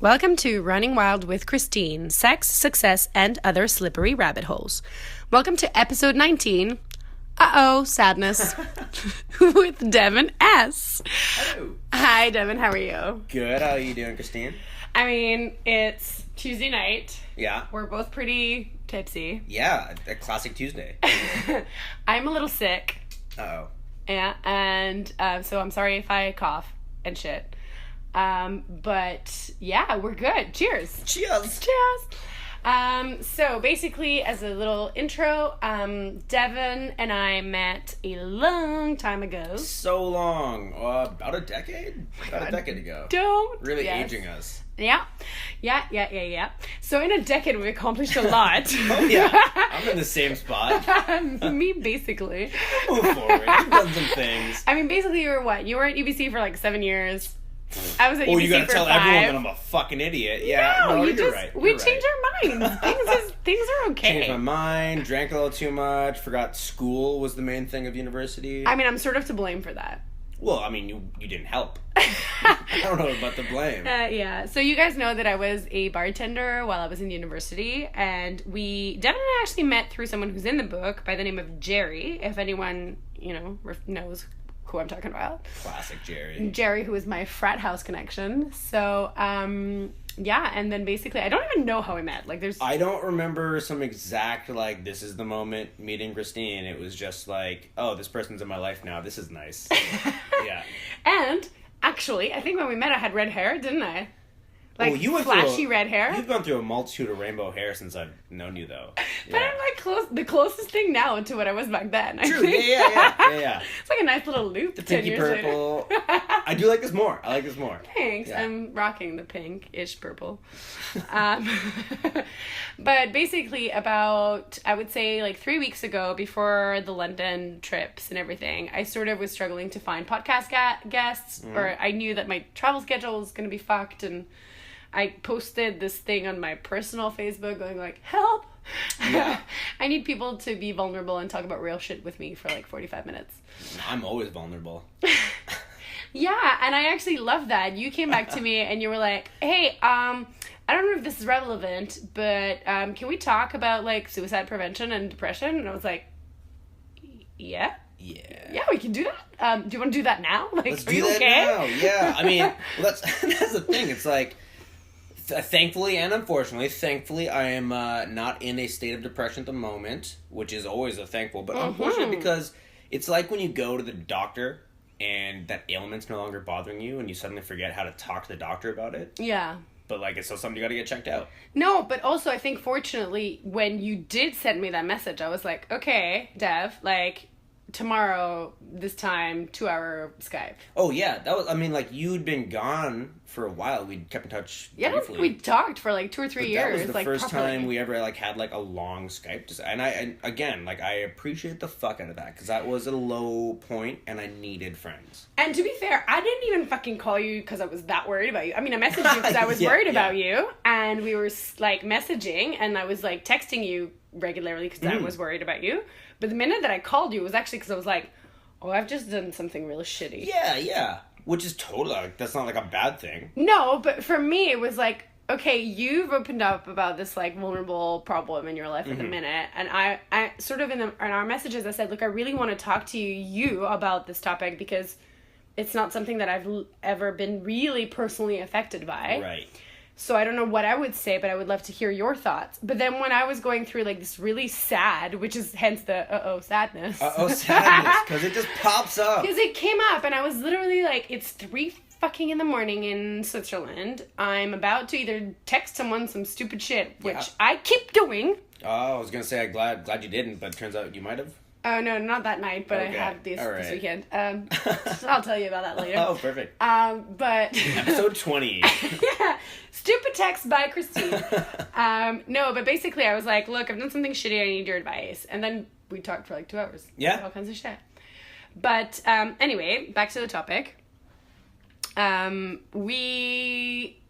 Welcome to Running Wild with Christine, Sex, Success, and Other Slippery Rabbit Holes. Welcome to episode 19, Sadness, with Devon S. Hello. Hi, Devon, how are you? Good, how are you doing, Christine? I mean, it's Tuesday night. Yeah. We're both pretty tipsy. Yeah, a classic Tuesday. I'm a little sick. Uh-oh. Yeah, and so I'm sorry if I cough and shit. But yeah, we're good. Cheers. Cheers. Cheers. So basically, as a little intro, Devon and I met a long time ago. So long. About a decade? About a decade ago. Don't. Really aging us. Yeah. So in a decade, we've accomplished a lot. Oh, yeah. I'm in the same spot. Me, basically. Move forward. You've done some things. I mean, basically, you were what? You were at UBC for like 7 years. I was at UBC you gotta for tell 5. everyone that I'm a fucking idiot. Yeah, no, you're right. We changed our minds. Things are okay. Changed my mind, drank a little too much, forgot school was the main thing of university. I mean, I'm sort of to blame for that. Well, I mean, you didn't help. I don't know about the blame. Yeah. So you guys know that I was a bartender while I was in university, and Devon and I actually met through someone who's in the book by the name of Jerry. If anyone, knows who I'm talking about. Classic Jerry. Jerry, who is my frat house connection. So, yeah, and then basically, I don't even know how we met. I don't remember some exact, this is the moment meeting Christine. It was just oh, this person's in my life now. This is nice. Yeah. And, actually, I think when we met, I had red hair, didn't I? You went flashy red hair. You've gone through a multitude of rainbow hair since I've known you, though. Yeah. But I'm the closest thing now to what I was back then. True. Yeah. It's like a nice little loop. The pinky purple. I do like this more. I like this more. Thanks. Yeah. I'm rocking the pink-ish purple. But basically, about I would say 3 weeks ago, before the London trips and everything, I sort of was struggling to find podcast guests, or I knew that my travel schedule was going to be fucked, and I posted this thing on my personal Facebook going help. Yeah. I need people to be vulnerable and talk about real shit with me for 45 minutes. I'm always vulnerable. Yeah, and I actually love that. You came back to me and you were like, hey, I don't know if this is relevant, but can we talk about suicide prevention and depression? And I was like, yeah. Yeah, we can do that. Do you want to do that now? Let's do that now. Yeah, I mean, that's the thing. It's thankfully and unfortunately, I am not in a state of depression at the moment, which is always a thankful, but unfortunate because it's like when you go to the doctor and that ailment's no longer bothering you and you suddenly forget how to talk to the doctor about it. Yeah. But it's still something you gotta get checked out. No, but also I think fortunately when you did send me that message, I was like, okay, Dev, tomorrow, this time, 2-hour Skype. Oh, yeah. That was, you'd been gone for a while. We kept in touch briefly. We talked for 2 or 3 years. That was the first time we ever had a long Skype. And I appreciate the fuck out of that because that was a low point and I needed friends. And to be fair, I didn't even fucking call you because I was that worried about you. I mean, I messaged you because I was worried about you, and we were messaging, and I was texting you regularly because I was worried about you. But the minute that I called you, it was actually because I was like, oh, I've just done something really shitty. Yeah. Which is totally, that's not a bad thing. No, but for me, it was okay, you've opened up about this vulnerable problem in your life at the minute. And I sort of in our messages, I said, look, I really want to talk to you about this topic because it's not something that I've ever been really personally affected by. Right. So I don't know what I would say, but I would love to hear your thoughts. But then when I was going through this really sad, which is hence the sadness. Sadness, because it just pops up. Because it came up and I was literally it's 3 fucking in the morning in Switzerland. I'm about to either text someone some stupid shit, which I keep doing. Oh, I was going to say, I'm glad you didn't, but it turns out you might have. Oh, no, not that night, but okay. I had this weekend. So I'll tell you about that later. Oh, perfect. But... Episode 20. Yeah. Stupid text by Christine. No, but basically I was like, look, I've done something shitty, I need your advice. And then we talked for 2 hours. Yeah. All kinds of shit. But anyway, back to the topic. We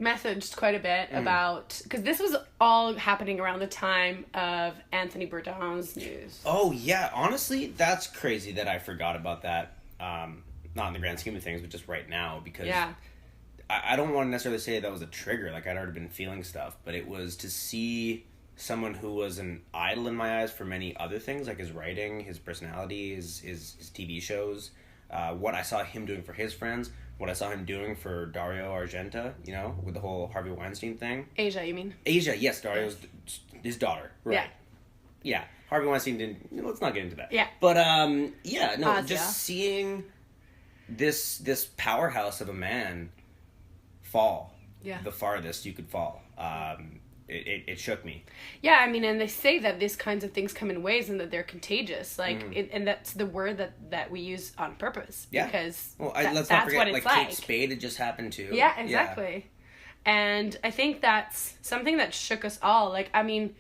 messaged quite a bit about, because this was all happening around the time of Anthony Bourdain's news. Oh yeah, honestly, that's crazy that I forgot about that. Not in the grand scheme of things, but just right now, because I don't want to necessarily say that was a trigger. Like, I'd already been feeling stuff, but it was to see someone who was an idol in my eyes for many other things, like his writing, his personality, his TV shows, what I saw him doing for his friends, what I saw him doing for Dario Argento, you know, with the whole Harvey Weinstein thing. Asia, you mean? Asia, yes, Dario's his daughter. Right. Yeah. Harvey Weinstein didn't, let's not get into that. Yeah. But, just seeing this powerhouse of a man fall the farthest you could fall. It shook me. Yeah, I mean, and they say that these kinds of things come in waves and that they're contagious. Like, and that's the word that we use on purpose. Yeah. Because let's not forget, like Kate Spade had just happened too. Yeah, exactly. Yeah. And I think that's something that shook us all. Like, I mean,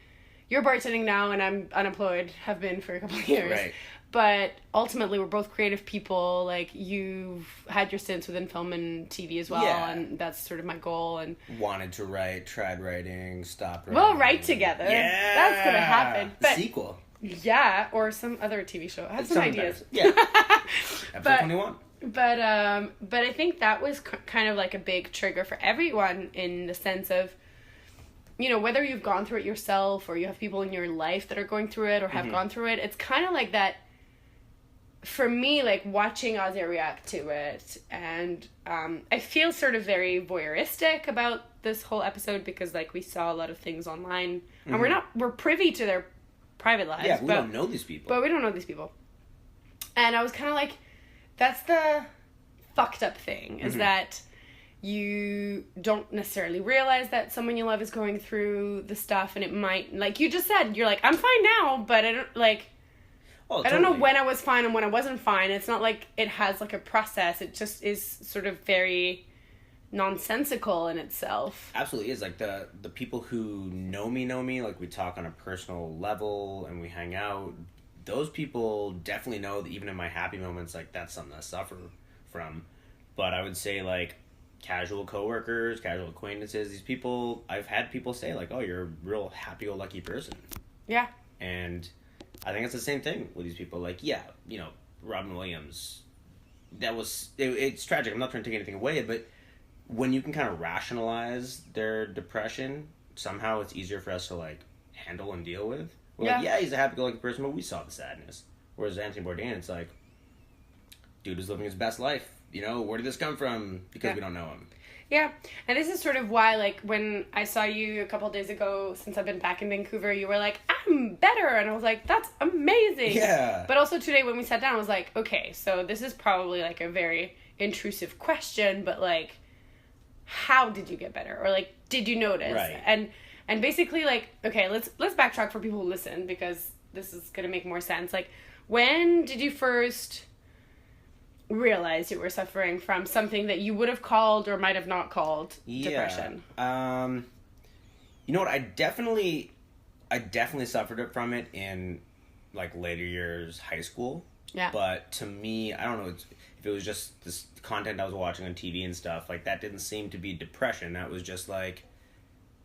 you're bartending now and I'm unemployed, have been for a couple of years. Right. But ultimately, we're both creative people. Like, you've had your stints within film and TV as well, and that's sort of my goal. And wanted to write, tried writing, stopped writing. We'll write together. Yeah, that's gonna happen. But, sequel. Yeah, or some other TV show. I have some ideas. Yeah. Episode 21. But I think that was kind of like a big trigger for everyone, in the sense of, you know, whether you've gone through it yourself or you have people in your life that are going through it or have gone through it. It's kind of like that. For me, like, watching Ozzy react to it, and I feel sort of very voyeuristic about this whole episode, because, like, we saw a lot of things online, and we're privy to their private lives. Yeah, we don't know these people. But we don't know these people. And I was kind of like, that's the fucked up thing, is that you don't necessarily realize that someone you love is going through the stuff, and it might, like you just said, you're like, I'm fine now, but I don't, like... Oh, I don't know when I was fine and when I wasn't fine. It's not like it has, like, a process. It just is sort of very nonsensical in itself. Absolutely is. Like, the people who know me, like, we talk on a personal level and we hang out. Those people definitely know that even in my happy moments, like, that's something I suffer from. But I would say, like, casual coworkers, casual acquaintances, these people, I've had people say, like, oh, you're a real happy-go-lucky person. Yeah. And I think it's the same thing with these people. Like, yeah, you know, Robin Williams, that was, it's tragic. I'm not trying to take anything away, but when you can kind of rationalize their depression, somehow it's easier for us to, like, handle and deal with. We're like, yeah, he's a happy-go-lucky person, but we saw the sadness. Whereas Anthony Bourdain, it's like, dude is living his best life. You know, where did this come from? Because we don't know him. Yeah, and this is sort of why, like, when I saw you a couple of days ago, since I've been back in Vancouver, you were like, I'm better, and I was like, that's amazing. Yeah. But also today when we sat down, I was like, okay, so this is probably, like, a very intrusive question, but, like, how did you get better? Or, like, did you notice? Right. And basically, like, okay, let's backtrack for people who listen, because this is going to make more sense. Like, when did you first realize you were suffering from something that you would have called or might have not called depression? You know what? I definitely suffered from it in, like, later years, high school. Yeah. But to me, I don't know if it was just this content I was watching on TV and stuff, like, that didn't seem to be depression. That was just like,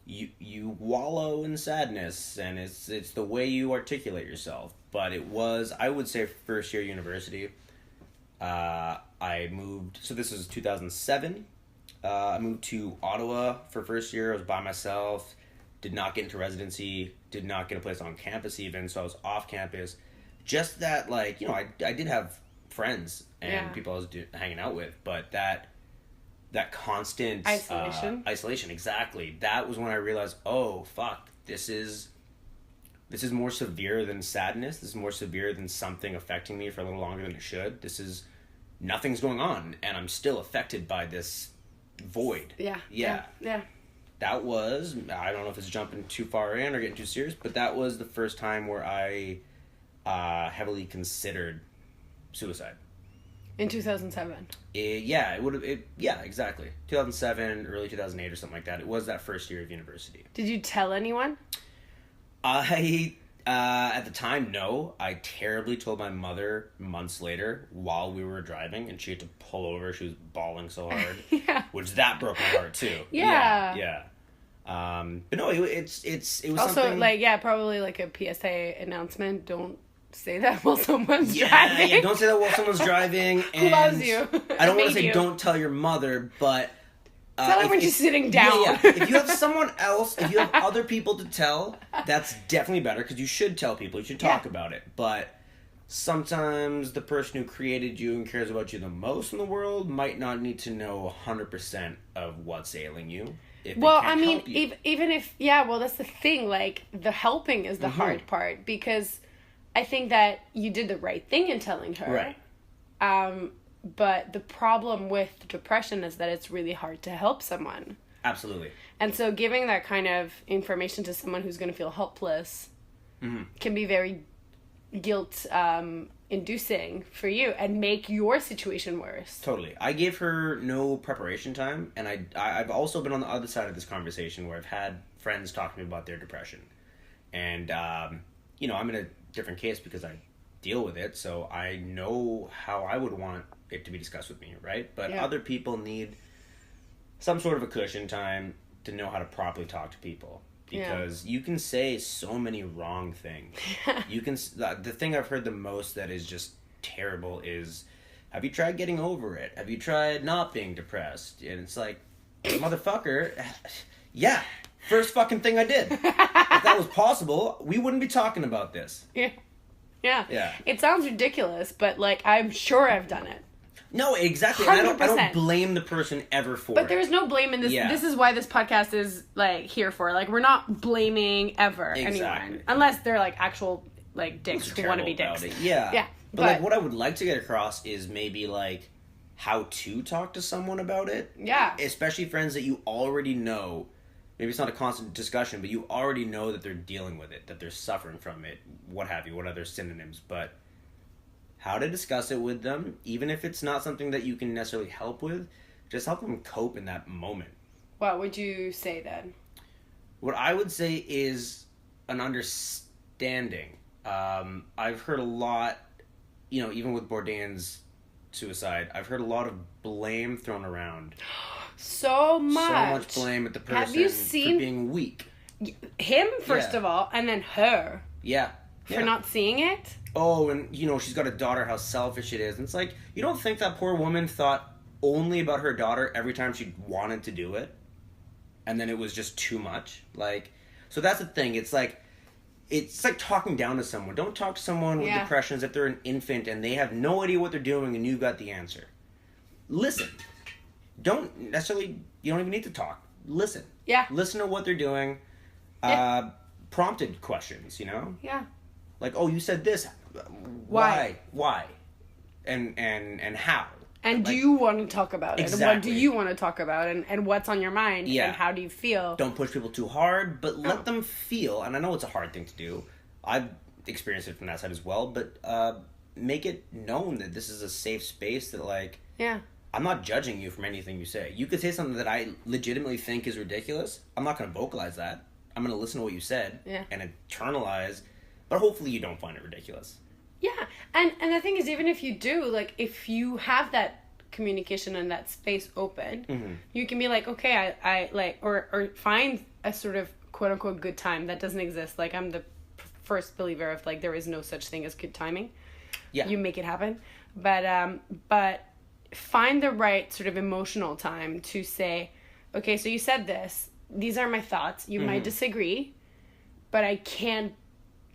you wallow in sadness, and it's the way you articulate yourself. But it was, I would say, first year university. I moved, so this was 2007. I moved to Ottawa for first year. I was by myself, did not get into residency, did not get a place on campus even, so I was off campus. Just that, like, you know, I did have friends and people I was hanging out with, but that constant isolation, exactly. That was when I realized, oh, fuck, this is more severe than sadness. This is more severe than something affecting me for a little longer than it should. This is, nothing's going on, and I'm still affected by this void. Yeah. That was, I don't know if it's jumping too far in or getting too serious, but that was the first time where I heavily considered suicide. In 2007? Yeah, exactly. 2007, early 2008 or something like that. It was that first year of university. Did you tell anyone? I At the time, no. I terribly told my mother months later while we were driving, and she had to pull over. She was bawling so hard. Yeah. Which that broke my heart too. Yeah. Yeah. But no, it was also something... like, yeah, probably like a PSA announcement. Don't say that while someone's driving. Yeah, don't say that while someone's driving. And loves you. I don't want to say don't tell your mother, but tell her when she's sitting down. Yeah. If you have someone else, if you have other people to tell, that's definitely better, because you should tell people. You should talk about it. But sometimes the person who created you and cares about you the most in the world might not need to know 100% of what's ailing you. Well, I mean, even if, well, that's the thing. Like, the helping is the hard part, because I think that you did the right thing in telling her. Right. But the problem with depression is that it's really hard to help someone. Absolutely. And so giving that kind of information to someone who's going to feel helpless can be very guilt-inducing for you and make your situation worse. Totally. I gave her no preparation time, and I've also been on the other side of this conversation where I've had friends talk to me about their depression. And, I'm in a different case because I deal with it, so I know how I would want it to be discussed with me, right? But other people need some sort of a cushion time to know how to properly talk to people, because you can say so many wrong things. You can... The thing I've heard the most that is just terrible is, have you tried getting over it? Have you tried not being depressed? And it's like, motherfucker, yeah, first fucking thing I did. If that was possible, we wouldn't be talking about this. Yeah. It sounds ridiculous, but, like, I'm sure I've done it. No, exactly. And I don't blame the person ever for it. But there's no blame in this. Yeah. This is why this podcast is, like, here for. Like, we're not blaming ever anyone. Unless they're, like, actual, like, dicks who want to be dicks. Yeah. But, like, what I would like to get across is maybe, like, how to talk to someone about it. Yeah. Especially friends that you already know. Maybe it's not a constant discussion, but you already know that they're dealing with it, that they're suffering from it, what have you, what other synonyms. But how to discuss it with them, even if it's not something that you can necessarily help with, just help them cope in that moment. What would you say then? What I would say is an understanding. I've heard a lot, even with Bourdain's suicide, I've heard a lot of blame thrown around. So much. So much blame at the person Have you seen for being weak. Him, first of all, and then her. Yeah. For not seeing it. Oh, and, she's got a daughter, how selfish it is. And it's like, you don't think that poor woman thought only about her daughter every time she wanted to do it? And then it was just too much? Like, so that's the thing. It's like talking down to someone. Don't talk to someone with depression as if they're an infant and they have no idea what they're doing and you've got the answer. Listen. You don't even need to talk. Listen. Yeah. Listen to what they're doing. Prompted questions, Yeah. Like, oh, you said this. Why? And how? And do you want to talk about it? Exactly. And what do you want to talk about? And what's on your mind? Yeah. And how do you feel? Don't push people too hard, but let them feel. And I know it's a hard thing to do. I've experienced it from that side as well. But make it known that this is a safe space that, like... Yeah. I'm not judging you from anything you say. You could say something that I legitimately think is ridiculous. I'm not going to vocalize that. I'm going to listen to what you said and internalize. But hopefully you don't find it ridiculous. Yeah. And the thing is, even if you do, like, if you have that communication and that space open, you can be like, okay, I like, or find a sort of quote unquote good time that doesn't exist. Like, I'm the first believer of, like, there is no such thing as good timing. Yeah. You make it happen. But find the right sort of emotional time to say, okay, so you said this. These are my thoughts. You might disagree, but I can't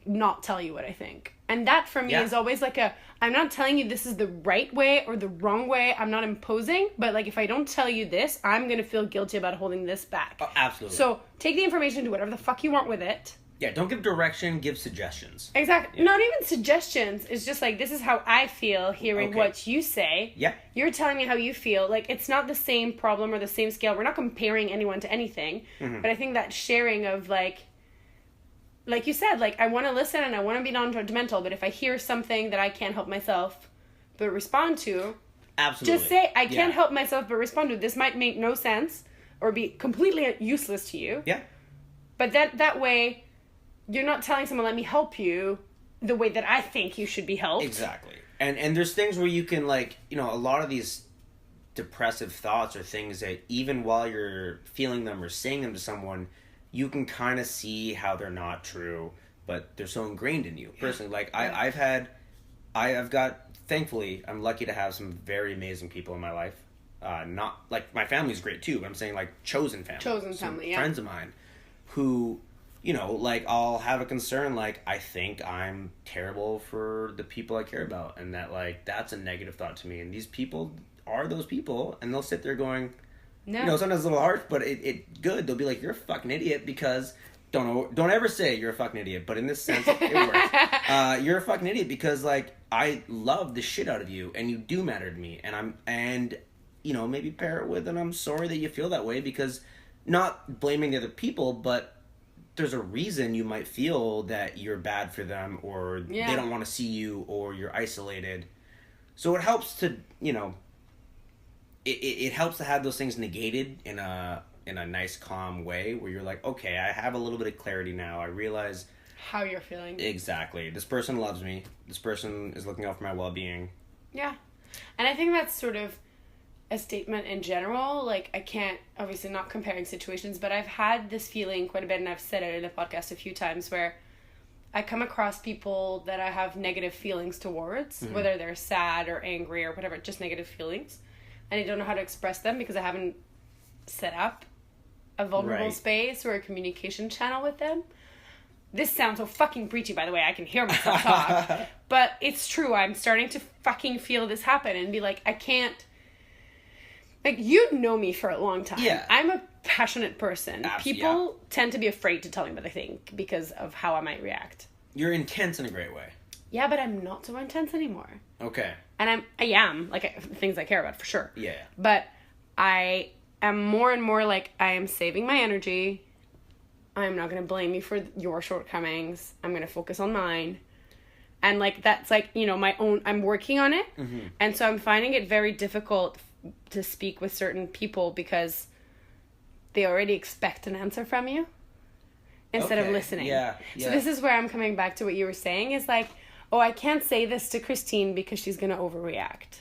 not tell you what I think. And that for me is always like I'm not telling you this is the right way or the wrong way. I'm not imposing, but like if I don't tell you this, I'm going to feel guilty about holding this back. Oh, absolutely. So take the information, do whatever the fuck you want with it. Yeah, don't give direction, give suggestions. Exactly. Yeah. Not even suggestions. It's just like, this is how I feel hearing what you say. Yeah. You're telling me how you feel. Like, it's not the same problem or the same scale. We're not comparing anyone to anything. But I think that sharing of, like you said, like, I want to listen and I want to be non-judgmental, but if I hear something that I can't help myself but respond to, absolutely, just say, I can't help myself but respond to. This might make no sense or be completely useless to you. Yeah. But that way... you're not telling someone, let me help you the way that I think you should be helped. Exactly. And there's things where you can, like, you know, a lot of these depressive thoughts are things that even while you're feeling them or saying them to someone, you can kind of see how they're not true, but they're so ingrained in you. Personally, like, I've got, thankfully, I'm lucky to have some very amazing people in my life. Not, like, my family's great too, but I'm saying, like, chosen family, friends of mine who, you know, like, I'll have a concern, like, I think I'm terrible for the people I care about, and that, like, that's a negative thought to me, and these people are those people, and they'll sit there going, no. You know, sometimes a little harsh, but it good. They'll be like, you're a fucking idiot, because, don't ever say you're a fucking idiot, but in this sense, it works. You're a fucking idiot because, like, I love the shit out of you, and you do matter to me, and you know, maybe pair it with, and I'm sorry that you feel that way, because, not blaming the other people, but there's a reason you might feel that you're bad for them, or they don't want to see you, or you're isolated. So it helps to, you know, it helps to have those things negated in a nice, calm way, where you're like, okay, I have a little bit of clarity now. I realize how you're feeling. Exactly. This person loves me. This person is looking out for my well-being. Yeah. And I think that's sort of a statement in general. Like, I can't, obviously not comparing situations, but I've had this feeling quite a bit, and I've said it in the podcast a few times, where I come across people that I have negative feelings towards, whether they're sad or angry or whatever, just negative feelings. And I don't know how to express them because I haven't set up a vulnerable space or a communication channel with them. This sounds so fucking preachy, by the way. I can hear myself talk. But it's true. I'm starting to fucking feel this happen and be like, I can't... Like, you know me for a long time. Yeah. I'm a passionate person. People tend to be afraid to tell me what they think because of how I might react. You're intense in a great way. Yeah, but I'm not so intense anymore. Okay. And I am, like, things I care about, for sure. Yeah. But I am more and more like, I am saving my energy. I'm not going to blame you for your shortcomings. I'm going to focus on mine. And, like, that's, like, you know, my own, I'm working on it. Mm-hmm. And so I'm finding it very difficult to speak with certain people because they already expect an answer from you instead of listening. Yeah. So this is where I'm coming back to what you were saying, is like, oh, I can't say this to Christine because she's going to overreact.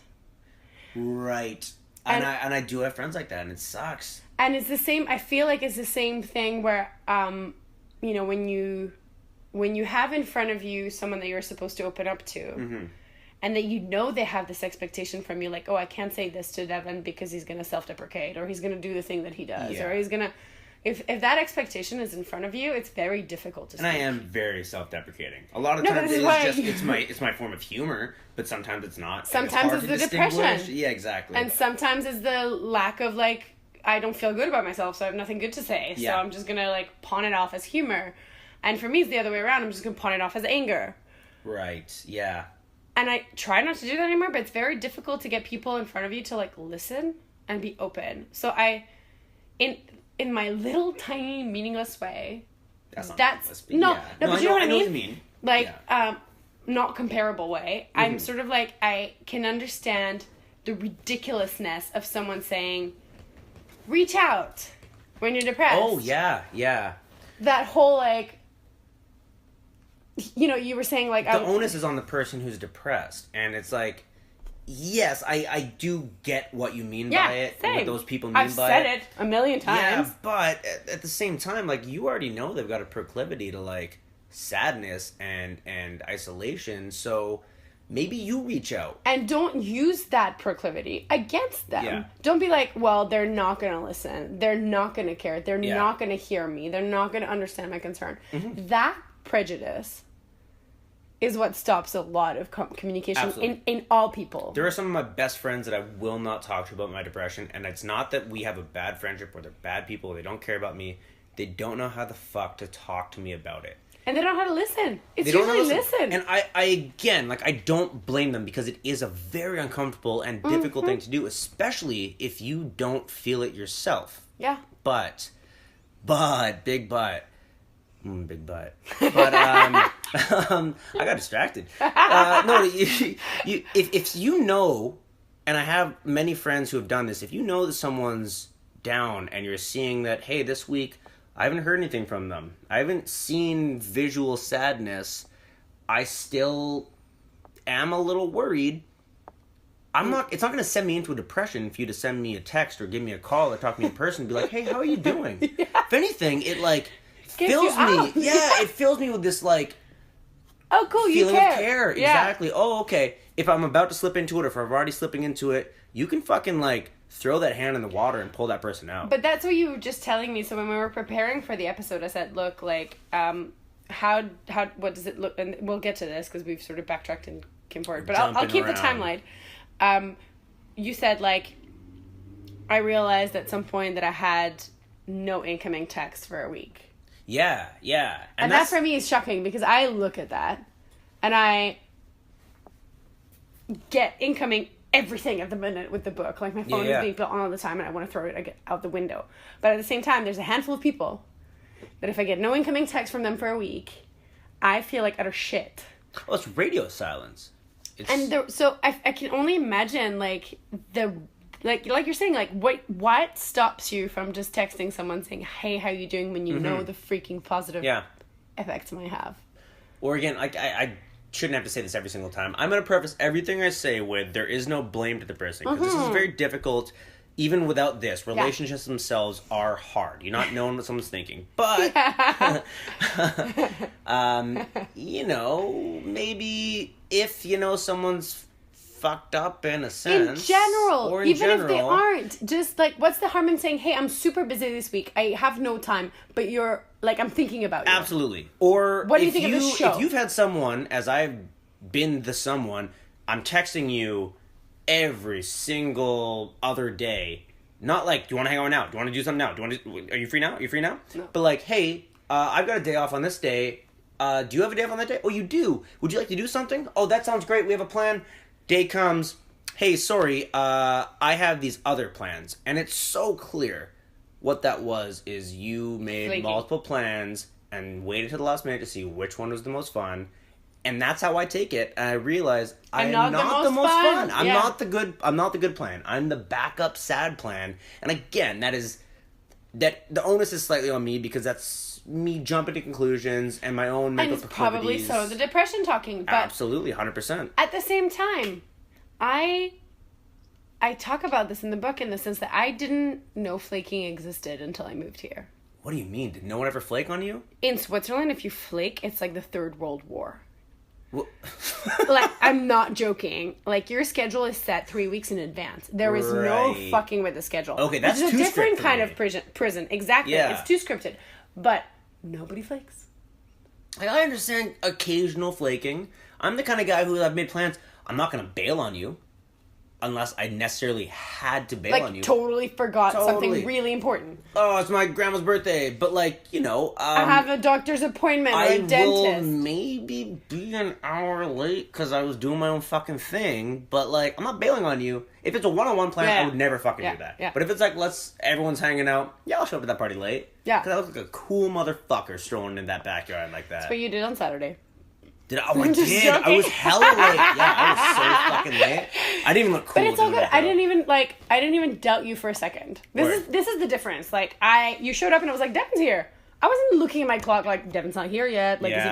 Right. And I do have friends like that, and it sucks. And it's the same, I feel like it's the same thing where, you know, when you have in front of you someone that you're supposed to open up to, and that you know they have this expectation from you, like, oh, I can't say this to Devon because he's going to self-deprecate, or he's going to do the thing that he does, or he's going to... If that expectation is in front of you, it's very difficult to speak. And I am very self-deprecating. A lot of times it's my form of humor, but sometimes it's not. Sometimes it's the depression. Yeah, exactly. And sometimes it's the lack of, like, I don't feel good about myself, so I have nothing good to say. So I'm just going to, like, pawn it off as humor. And for me, it's the other way around. I'm just going to pawn it off as anger. Right, yeah. And I try not to do that anymore, but it's very difficult to get people in front of you to, like, listen and be open. So in my little tiny meaningless way, but you know what I mean? Like, not comparable way. Mm-hmm. I'm sort of like, I can understand the ridiculousness of someone saying, reach out when you're depressed. Oh, yeah, yeah. That whole, like, you know, you were saying, like... The onus is on the person who's depressed. And it's like, yes, I do get what you mean by it. Same. What those people mean by it. I've said it a million times. Yeah, but at the same time, like, you already know they've got a proclivity to, like, sadness and isolation. So maybe you reach out. And don't use that proclivity against them. Yeah. Don't be like, well, they're not going to listen. They're not going to care. They're not going to hear me. They're not going to understand my concern. Mm-hmm. That prejudice is what stops a lot of communication in all people. There are some of my best friends that I will not talk to about my depression, and it's not that we have a bad friendship or they're bad people, they don't care about me. They don't know how the fuck to talk to me about it. And they don't know how to listen. It's usually listen. And I again, like, I don't blame them because it is a very uncomfortable and difficult thing to do, especially if you don't feel it yourself. Yeah. But, big butt. Big butt. But, I got distracted. No, if you know, and I have many friends who have done this, if you know that someone's down and you're seeing that, hey, this week I haven't heard anything from them. I haven't seen visual sadness. I still am a little worried. It's not going to send me into a depression for you to send me a text or give me a call or talk to me in person and be like, hey, how are you doing? Yeah. If anything, it like fills me. Yeah, it fills me with this like, oh, cool, you feeling of care. Yeah. Exactly. Oh, okay. If I'm about to slip into it or if I'm already slipping into it, you can fucking like throw that hand in the water and pull that person out. But that's what you were just telling me. So when we were preparing for the episode, I said, look, like, what does it look, and we'll get to this because we've sort of backtracked and came forward, but I'll keep the timeline. You said, like, I realized at some point that I had no incoming text for a week. Yeah. And that for me is shocking because I look at that and I get incoming everything at the minute with the book. Like, my phone is being built on all the time and I want to throw it out the window. But at the same time, there's a handful of people that if I get no incoming text from them for a week, I feel like utter shit. Well, it's radio silence. So I can only imagine, like, like you're saying, like, what stops you from just texting someone saying, hey, how you doing, when you know the freaking positive effects it might have? Or again, like, I shouldn't have to say this every single time. I'm going to preface everything I say with there is no blame to the person. Because this is very difficult. Even without this, relationships themselves are hard. You're not knowing what someone's thinking. But, you know, maybe if, you know, someone's fucked up in a sense. In general. If they aren't. Just, like, what's the harm in saying, hey, I'm super busy this week. I have no time. But you're, like, I'm thinking about you. Absolutely. Or what do you think of this show? If you've had someone, as I've been the someone, I'm texting you every single other day. Not like, do you want to hang out now? Do you want to do something now? Are you free now? No. But like, hey, I've got a day off on this day. Do you have a day off on that day? Oh, you do. Would you like to do something? Oh, that sounds great. We have a plan. Day comes. Hey, sorry, I have these other plans. And it's so clear what that was is you made multiple plans and waited to the last minute to see which one was the most fun. And that's how I take it. And I realize I'm not the most fun. I'm not the good plan. I'm the backup sad plan. And again, that the onus is slightly on me because that's me jumping to conclusions and my own mental proclivities. Probably so the depression talking. But absolutely, 100%. At the same time, I talk about this in the book in the sense that I didn't know flaking existed until I moved here. What do you mean? Did no one ever flake on you? In Switzerland, if you flake, it's like the Third World War. Like, I'm not joking. Like, your schedule is set 3 weeks in advance. There is no fucking with the schedule. Okay, that's too scripted. It's a different kind of prison. Exactly. Yeah. It's too scripted. But nobody flakes. I understand occasional flaking. I'm the kind of guy who, I've made plans. I'm not going to bail on you unless I necessarily had to bail on you. Totally forgot something really important. Oh, it's my grandma's birthday. But, like, you know. I have a doctor's appointment or a dentist. I will maybe be an hour late because I was doing my own fucking thing. But, like, I'm not bailing on you. If it's a one-on-one plan, I would never fucking do that. Yeah. But if it's like, everyone's hanging out, I'll show up at that party late. Yeah. Because I look like a cool motherfucker strolling in that backyard like that. That's what you did on Saturday. Oh, I did. Joking. I was hella late. Yeah, I was so fucking late. I didn't even look cool. But it's all good. I didn't even doubt you for a second. This is the difference. Like, you showed up and I was like, Devon's here. I wasn't looking at my clock like, Devon's not here yet. Like, is he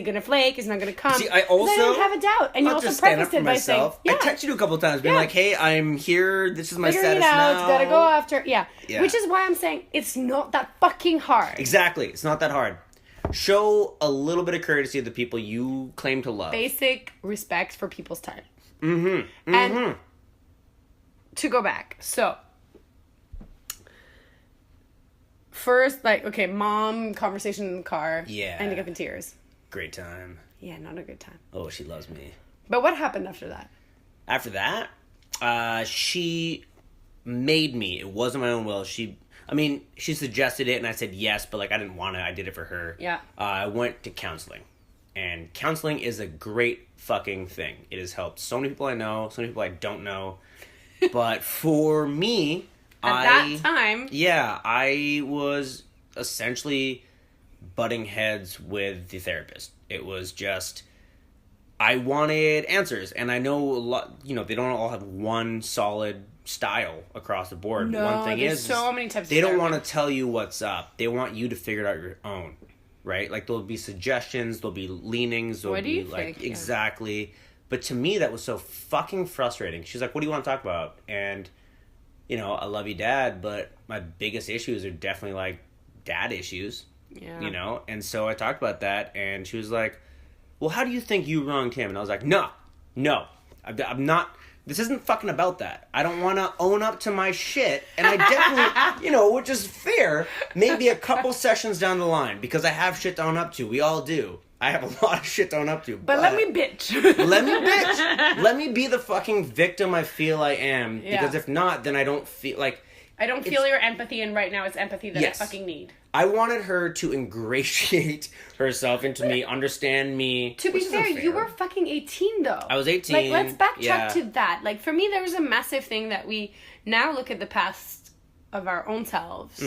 gonna flake? Is he not gonna come? See, I didn't have a doubt. And you also prefaced it by saying, I texted you a couple of times, being like, hey, I'm here. This is my status now. Gotta go after. Yeah. Which is why I'm saying it's not that fucking hard. Exactly. It's not that hard. Show a little bit of courtesy to the people you claim to love. Basic respect for people's time. Mm-hmm. And to go back, so first, like, okay, mom conversation in the car. Yeah. Ending up in tears. Great time. Yeah, not a good time. Oh, she loves me. But what happened after that? After that, she made me. It wasn't my own will. She suggested it, and I said yes, but, like, I didn't want it. I did it for her. Yeah. I went to counseling. And counseling is a great fucking thing. It has helped so many people I know, so many people I don't know. But for me, At that time... Yeah, I was essentially butting heads with the therapist. It was just... I wanted answers, and I know a lot. They don't all have one solid style across the board. No, one thing there's so many types. They don't want to tell you what's up. They want you to figure it out your own, right? Like there'll be suggestions, there'll be leanings, there'll be like exactly. But to me, that was so fucking frustrating. She's like, "What do you want to talk about?" And I love you, Dad, but my biggest issues are definitely like dad issues. Yeah. And so I talked about that, and she was like, well, how do you think you wronged him? And I was like, no, I'm not, this isn't fucking about that. I don't want to own up to my shit, and I definitely, which is fair, maybe a couple sessions down the line, because I have shit to own up to. We all do. I have a lot of shit to own up to. But let me bitch. Let me bitch. Let me be the fucking victim I feel I am, because if not, then I don't feel like... I don't feel your empathy, and right now it's empathy that I fucking need. I wanted her to ingratiate herself into me, understand me. To be fair, you were fucking 18, though. I was 18. Like, let's backtrack to that. Like, for me, there was a massive thing that we now look at the past of our own selves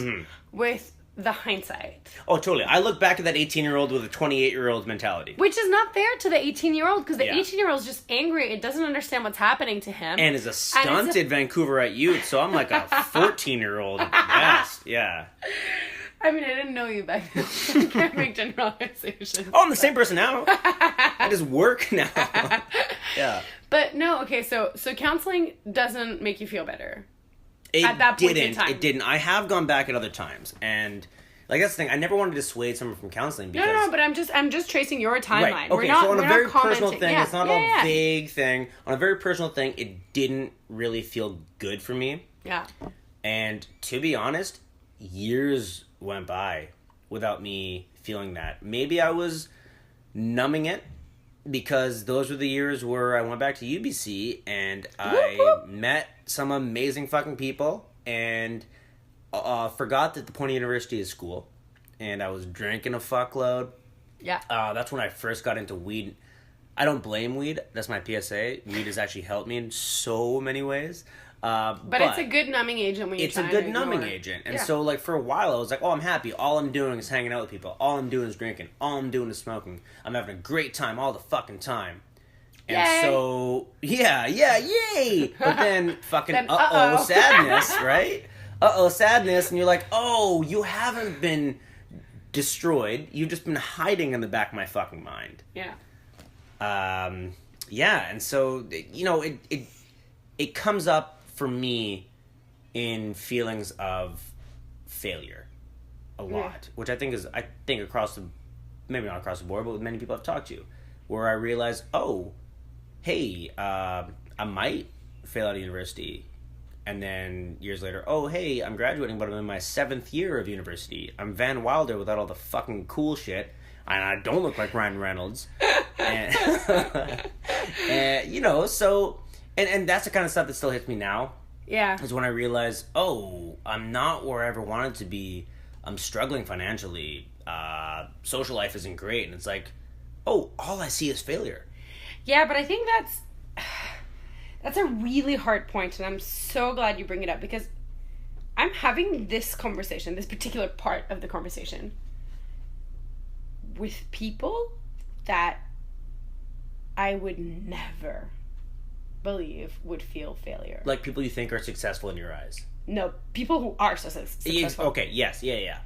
with the hindsight. Oh, totally. I look back at that 18-year-old with a 28-year-old mentality. Which is not fair to the 18-year-old, because the 18-year-old is just angry. It doesn't understand what's happening to him. And is a stunted Vancouverite youth, so I'm like a 14-year-old at best. Yeah. I mean, I didn't know you back then. I can't make generalizations. Oh, I'm the same person now. I just work now. Yeah. But no, okay, so counseling doesn't make you feel better. At that point in time. It didn't. I have gone back at other times, and like that's the thing. I never wanted to dissuade someone from counseling because no. But I'm just tracing your timeline. Right. Okay. So on a very personal thing, yeah. it's not a vague thing. On a very personal thing, it didn't really feel good for me. Yeah. And to be honest, years went by without me feeling that. Maybe I was numbing it because those were the years where I went back to UBC and I met some amazing fucking people and forgot that the point of university is school. And I was drinking a fuckload. Yeah. That's when I first got into weed. I don't blame weed. That's my PSA. Weed has actually helped me in so many ways. But it's a good numbing agent when you're trying to It's a good numbing agent. And so, like, for a while, I was like, oh, I'm happy. All I'm doing is hanging out with people. All I'm doing is drinking. All I'm doing is smoking. I'm having a great time all the fucking time. And yay. So, yay! But then, fucking, then, sadness, right? Sadness. And you're like, oh, you haven't been destroyed. You've just been hiding in the back of my fucking mind. Yeah. And so, it comes up for me in feelings of failure a lot, which I think across the, maybe not across the board, but with many people I've talked to, where I realize, oh, hey, I might fail out of university. And then years later, oh, hey, I'm graduating, but I'm in my 7th year of university. I'm Van Wilder without all the fucking cool shit. And I don't look like Ryan Reynolds. And so... And that's the kind of stuff that still hits me now. Yeah. Is when I realize, oh, I'm not where I ever wanted to be. I'm struggling financially. Social life isn't great. And it's like, oh, all I see is failure. Yeah, but I think that's a really hard point, and I'm so glad you bring it up, because I'm having this conversation, this particular part of the conversation, with people that I would never believe would feel failure. Like people you think are successful in your eyes. No, people who are successful. Okay, yes, yeah.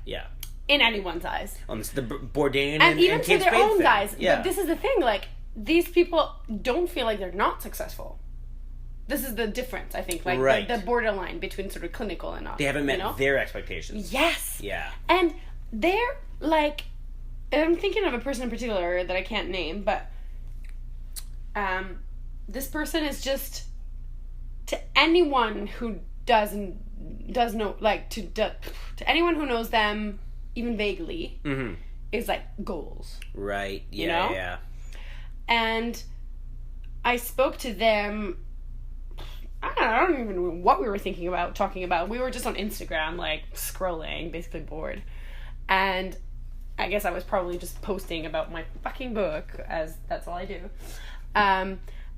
In anyone's eyes. The Bourdain and even and to Kate their Spade own thing. guys. Yeah. But this is the thing, like, these people don't feel like they're not successful. This is the difference, I think. Like, right. the borderline between sort of clinical and not. They haven't met their expectations. Yes. Yeah. And they're, like, and I'm thinking of a person in particular that I can't name, but this person is just, to anyone who does know, like, to anyone who knows them even vaguely, is like goals. Right. Yeah. You know? Yeah. And I spoke to them. I don't even know what we were talking about. We were just on Instagram, like, scrolling, basically bored. And I guess I was probably just posting about my fucking book, as that's all I do.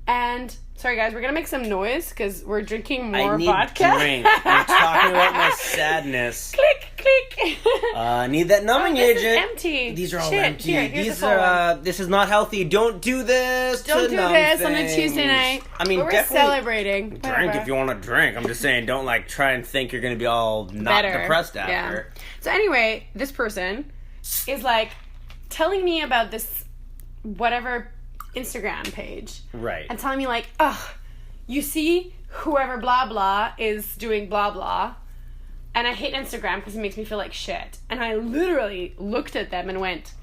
And sorry guys, we're gonna make some noise because we're drinking more vodka. I need drink. I'm talking about my sadness. Click, click. Need that numbing agent. This is empty. These are all Shit, empty. here's These the full are. This is not healthy. Don't do this. Don't do this on a Tuesday night. I mean, but we're definitely celebrating. drink Whatever. if you want to drink. I'm just saying, don't like try and think you're going to be all not depressed after. Yeah. So anyway, this person is like telling me about this whatever Instagram page, Right. and telling me like, oh, you see whoever blah blah is doing blah blah, and I hate Instagram because it makes me feel like shit. And I literally looked at them and went,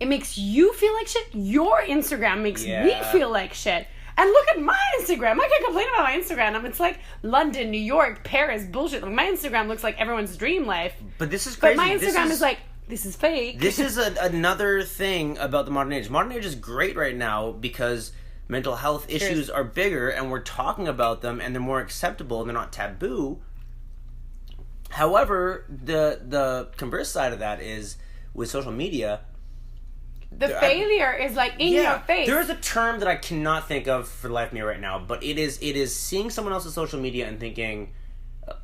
it makes you feel like shit? Your Instagram makes me feel like shit. And look at my Instagram. I can't complain about my Instagram. It's like London, New York, Paris, bullshit. Like, my Instagram looks like everyone's dream life. But this is crazy. But my Instagram is like, this is fake. This is another thing about the modern age. Modern age is great right now because mental health issues are bigger and we're talking about them and they're more acceptable and they're not taboo. However, the converse side of that is with social media, the failure is like in your face. There is a term that I cannot think of for the life of me right now, but it is seeing someone else's social media and thinking,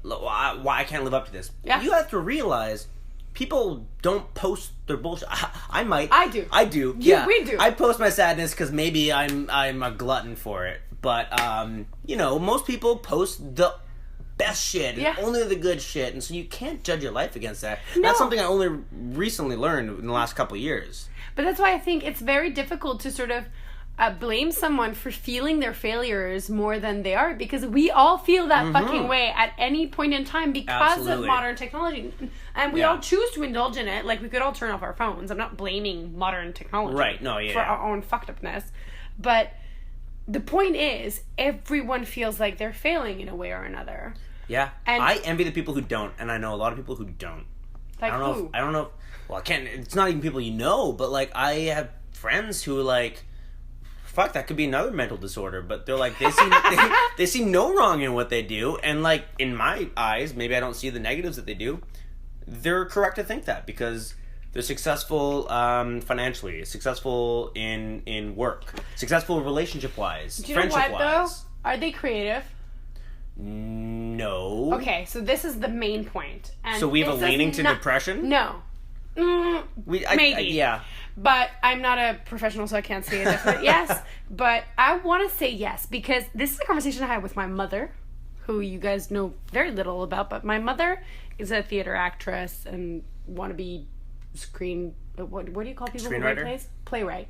why I can't live up to this. Yeah. You have to realize people don't post their bullshit. I might. I do. Yeah, we do. I post my sadness because maybe I'm a glutton for it. But most people post the best shit and only the good shit, and so you can't judge your life against that. No. That's something I only recently learned in the last couple of years. But that's why I think it's very difficult to sort of blame someone for feeling their failures more than they are, because we all feel that fucking way at any point in time because of modern technology, and we all choose to indulge in it. Like, we could all turn off our phones. I'm not blaming modern technology for our own fucked upness, but the point is everyone feels like they're failing in a way or another. Yeah, and I envy the people who don't, and I know a lot of people who don't. Like, I don't know. Well, I can't. It's not even people you know, but like I have friends who like, fuck, that could be another mental disorder. But they're like, they see no wrong in what they do, and like in my eyes, maybe I don't see the negatives that they do. They're correct to think that because they're successful financially, successful in work, successful relationship wise, friendship wise. Though? Are they creative? No. Okay, so this is the main point. And so we have a leaning to depression? No. Maybe. Yeah. But I'm not a professional, so I can't say a definite yes. But I want to say yes, because this is a conversation I had with my mother, who you guys know very little about. But my mother is a theater actress and wannabe what do you call people who write plays? Playwright.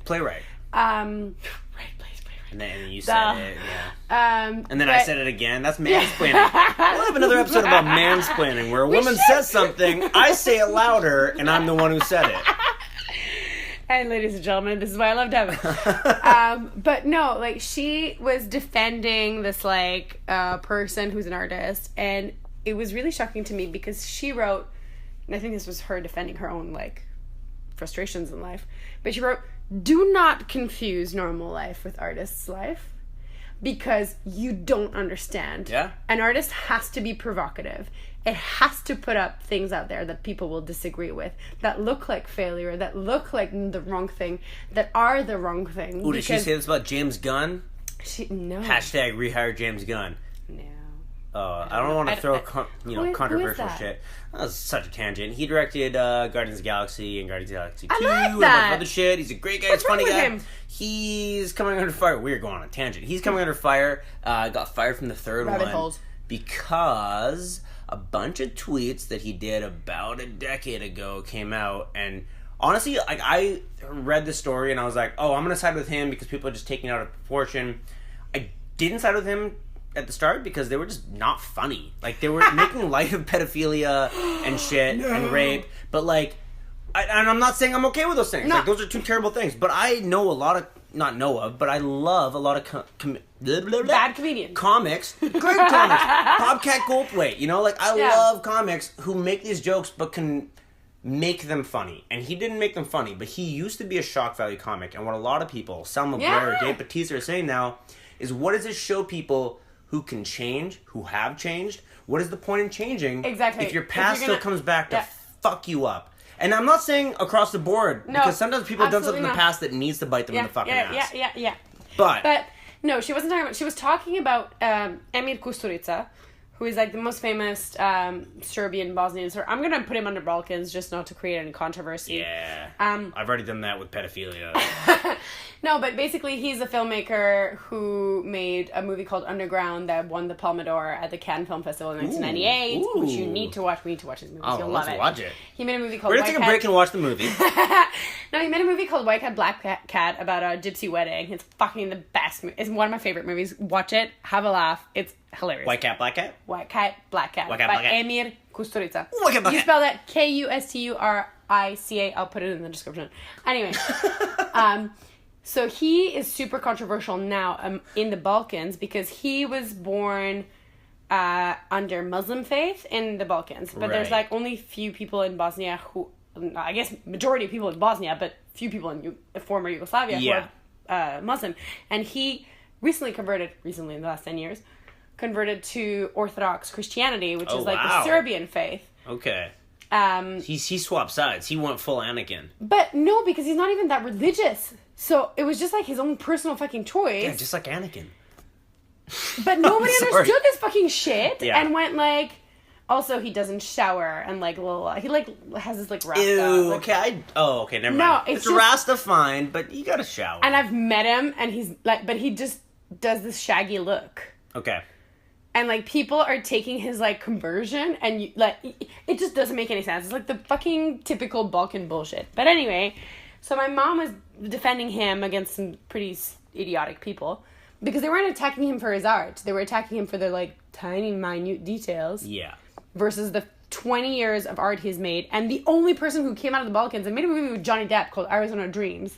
And then you said it, yeah. And then I said it again. That's mansplaining. We'll have another episode about mansplaining, where a woman says something, I say it louder, and I'm the one who said it. And ladies and gentlemen, this is why I love Devon. But no, like, she was defending this, like, person who's an artist, and it was really shocking to me because she wrote, and I think this was her defending her own, like, frustrations in life, but she wrote, do not confuse normal life with artist's life, because you don't understand. Yeah. An artist has to be provocative. It has to put up things out there that people will disagree with, that look like failure, that look like the wrong thing, that are the wrong thing. Oh, did she say this about James Gunn? No. Hashtag rehire James Gunn. No. I don't want to throw controversial shit. That was such a tangent. He directed Guardians of the Galaxy and Guardians of the Galaxy 2 and a bunch of other shit. He's a great guy. What's He's a funny wrong guy. with him? He's coming under fire. We're going on a tangent. He's coming under fire. Got fired from the third Rabbit one holes. because a bunch of tweets that he did about a decade ago came out, and honestly, like, I read the story and I was like, oh, I'm gonna side with him because people are just taking it out of proportion. I didn't side with him at the start because they were just not funny. Like, they were making light of pedophilia and shit and rape, but like, and I'm not saying I'm okay with those things. No. Like, those are two terrible things. But I know a lot of, not know of, but I love a lot of bad comedians. Comics. Great comics. Bobcat Goldthwait. You know, like, I love comics who make these jokes but can make them funny. And he didn't make them funny, but he used to be a shock value comic. And what a lot of people, Selma Blair, Dave Bautista, are saying now is, what does this show people who can change, who have changed? What is the point in changing? Exactly. If your past still comes back to fuck you up. And I'm not saying across the board, because sometimes people have done something in the past that needs to bite them in the fucking ass. Yeah. But no, she wasn't talking about, she was talking about Emir Kusturica, who is like the most famous Serbian Bosnian. So I'm gonna put him under Balkans just not to create any controversy. Yeah. I've already done that with pedophilia. No, but basically he's a filmmaker who made a movie called Underground that won the Palme d'Or at the Cannes Film Festival in 1998, which you need to watch. We need to watch his movie. Oh, You'll let's love it. watch it. He made a movie called We're going to take a break and watch the movie. No, he made a movie called White Cat, Black Cat about a gypsy wedding. It's fucking the best. It's one of my favorite movies. Watch it. Have a laugh. It's hilarious. White Cat, Black Cat? White Cat, Black Cat. White Cat, by Black Cat. Emir Kusturica. White Cat, Black You Cat. spell that Kusturica. I'll put it in the description. Anyway. So he is super controversial now in the Balkans because he was born under Muslim faith in the Balkans. But there's like only few people in Bosnia who, I guess majority of people in Bosnia, but few people in former Yugoslavia who are Muslim. And he recently in the last 10 years, converted to Orthodox Christianity, which is like the Serbian faith. Okay. He swapped sides. He went full Anakin. But no, because he's not even that religious. So it was just like his own personal fucking choice. Yeah, just like Anakin. But nobody understood this fucking shit and went like, also he doesn't shower and like he like has this like Rasta. Ew, like, okay. Okay, never mind. No, it's just, Rasta fine, but you gotta shower. And I've met him and he's like, but he just does this shaggy look. Okay. And like people are taking his like conversion and it just doesn't make any sense. It's like the fucking typical Balkan bullshit. But anyway, so my mom was defending him against some pretty idiotic people because they weren't attacking him for his art. They were attacking him for the like tiny minute details. Yeah. Versus the 20 years of art he's made. And the only person who came out of the Balkans and made a movie with Johnny Depp called Arizona Dreams.